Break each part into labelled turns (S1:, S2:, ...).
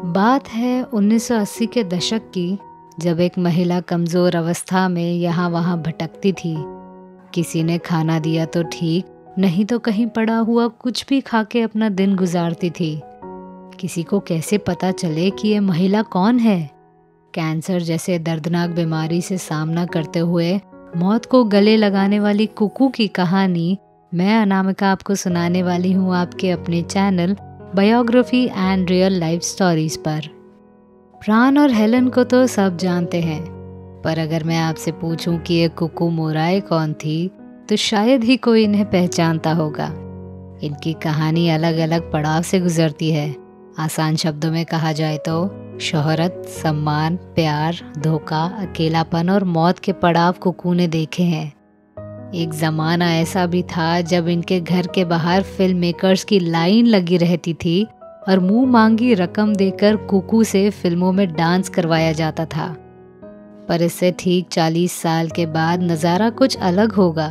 S1: बात है 1980 के दशक की, जब एक महिला कमज़ोर अवस्था में यहाँ वहाँ भटकती थी। किसी ने खाना दिया तो ठीक, नहीं तो कहीं पड़ा हुआ कुछ भी खा के अपना दिन गुजारती थी। किसी को कैसे पता चले कि ये महिला कौन है? कैंसर जैसे दर्दनाक बीमारी से सामना करते हुए मौत को गले लगाने वाली कुकू की कहानी मैं अनामिका आपको सुनाने वाली हूँ आपके अपने channel biography and real life stories पर। प्राण और हेलन को तो सब जानते हैं, पर अगर मैं आपसे पूछूं कि ये कुकू मोराए कौन थी, तो शायद ही कोई इन्हें पहचानता होगा। इनकी कहानी अलग अलग पड़ाव से गुजरती है। आसान शब्दों में कहा जाए तो शोहरत, सम्मान, प्यार, धोखा, अकेलापन और मौत के पड़ाव कुकू ने देखे हैं। एक ज़माना ऐसा भी था जब इनके घर के बाहर फिल्म मेकर्स की लाइन लगी रहती थी और मुंह मांगी रकम देकर कुकू से फिल्मों में डांस करवाया जाता था। पर इससे ठीक 40 साल के बाद नज़ारा कुछ अलग होगा,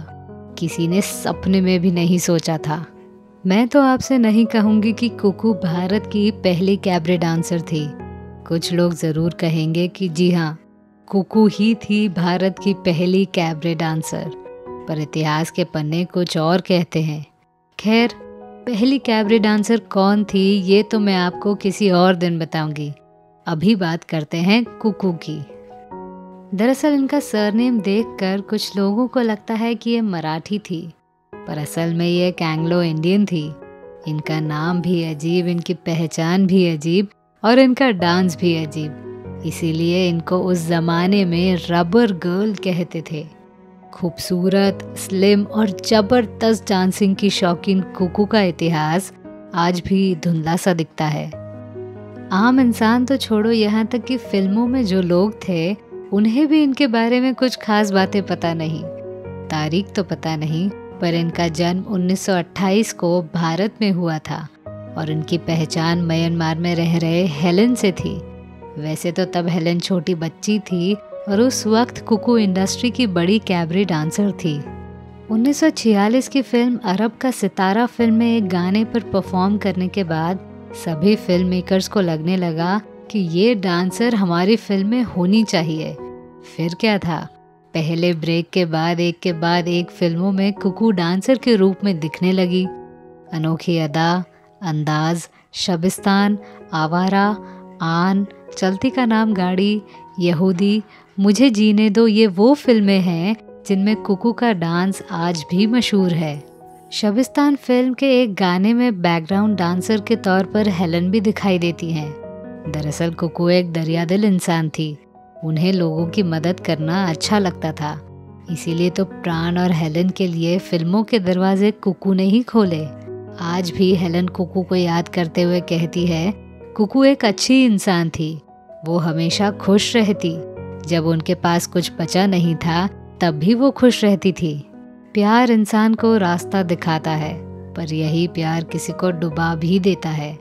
S1: किसी ने सपने में भी नहीं सोचा था। मैं तो आपसे नहीं कहूँगी कि कुकू भारत की पहली कैबरे डांसर थी। कुछ लोग ज़रूर कहेंगे कि जी हाँ, कुकू ही थी भारत की पहली कैबरे डांसर, पर इतिहास के पन्ने कुछ और कहते हैं। खैर, पहली कैबरे डांसर कौन थी ये तो मैं आपको किसी और दिन बताऊंगी। अभी बात करते हैं कुकू की। दरअसल इनका सरनेम देखकर कुछ लोगों को लगता है कि ये मराठी थी, पर असल में ये एक एंग्लो इंडियन थी। इनका नाम भी अजीब, इनकी पहचान भी अजीब और इनका डांस भी अजीब, इसीलिए इनको उस जमाने में रबर गर्ल कहते थे। खूबसूरत, स्लिम और जबरदस्त डांसिंग की शौकीन कुकू का इतिहास आज भी धुंधला सा दिखता है। आम इंसान तो छोड़ो, यहाँ तक कि फिल्मों में जो लोग थे उन्हें भी इनके बारे में कुछ खास बातें पता नहीं। तारीख तो पता नहीं, पर इनका जन्म 1928 को भारत में हुआ था और इनकी पहचान म्यांमार में रह रहे हेलन से थी। वैसे तो तब हेलन छोटी बच्ची थी और उस वक्त कुकू इंडस्ट्री की बड़ी कैबरे डांसर थी। 1946 की फिल्म अरब का सितारा फिल्म में एक गाने पर परफॉर्म करने के बाद सभी फिल्म मेकर्स को लगने लगा कि ये डांसर हमारी फिल्म में होनी चाहिए। फिर क्या था, पहले ब्रेक के बाद एक फिल्मों में कुकू डांसर के रूप में दिखने लगी। अनोखी अदा, अंदाज, शबिस्तान, आवारा, आन, चलती का नाम गाड़ी, यहूदी, मुझे जीने दो, ये वो फिल्में हैं जिनमें कुकू का डांस आज भी मशहूर है। शबिस्तान फिल्म के एक गाने में बैकग्राउंड डांसर के तौर पर हेलन भी दिखाई देती हैं। दरअसल कुकू एक दरियादिल इंसान थी, उन्हें लोगों की मदद करना अच्छा लगता था, इसीलिए तो प्राण और हेलन के लिए फिल्मों के दरवाजे कुकू ने ही खोले। आज भी हेलन कुकू को याद करते हुए कहती है, कुकू एक अच्छी इंसान थी, वो हमेशा खुश रहती। जब उनके पास कुछ बचा नहीं था तब भी वो खुश रहती थी। प्यार इंसान को रास्ता दिखाता है, पर यही प्यार किसी को डुबा भी देता है।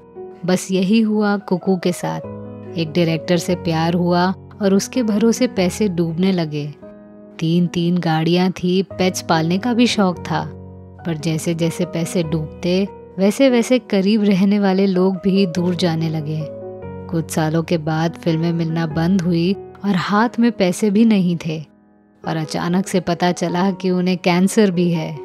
S1: बस यही हुआ कुकू के साथ। एक डायरेक्टर से प्यार हुआ और उसके भरोसे पैसे डूबने लगे। 3 गाड़ियां थी, पेट्स पालने का भी शौक था, पर जैसे जैसे पैसे डूबते वैसे वैसे करीब रहने वाले लोग भी दूर जाने लगे। कुछ सालों के बाद फिल्में मिलना बंद हुई और हाथ में पैसे भी नहीं थे, और अचानक से पता चला कि उन्हें कैंसर भी है।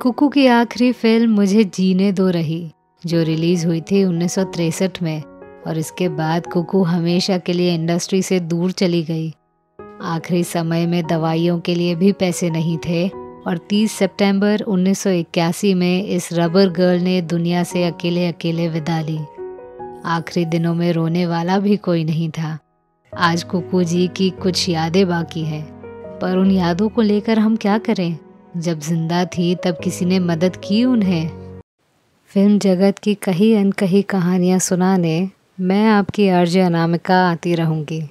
S1: कुकू की आखिरी फिल्म मुझे जीने दो रही, जो रिलीज हुई थी 1963 में, और इसके बाद कुकू हमेशा के लिए इंडस्ट्री से दूर चली गई। आखिरी समय में दवाइयों के लिए भी पैसे नहीं थे और 30 सितंबर 1981 में इस रबर गर्ल ने दुनिया से अकेले अकेले विदा ली। आखिरी दिनों में रोने वाला भी कोई नहीं था। आज कुकू जी की कुछ यादें बाकी हैं, पर उन यादों को लेकर हम क्या करें? जब जिंदा थी तब किसी ने मदद की उन्हें। फिल्म जगत की कही अनकही कहानियाँ सुनाने मैं आपकी आरजे अनामिका आती रहूँगी।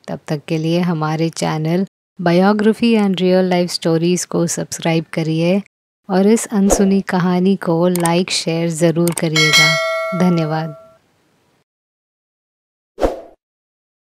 S1: तब तक के लिए हमारे channel biography and real life stories को सब्सक्राइब करिए और इस अनसुनी कहानी को लाइक शेयर ज़रूर करिएगा। धन्यवाद।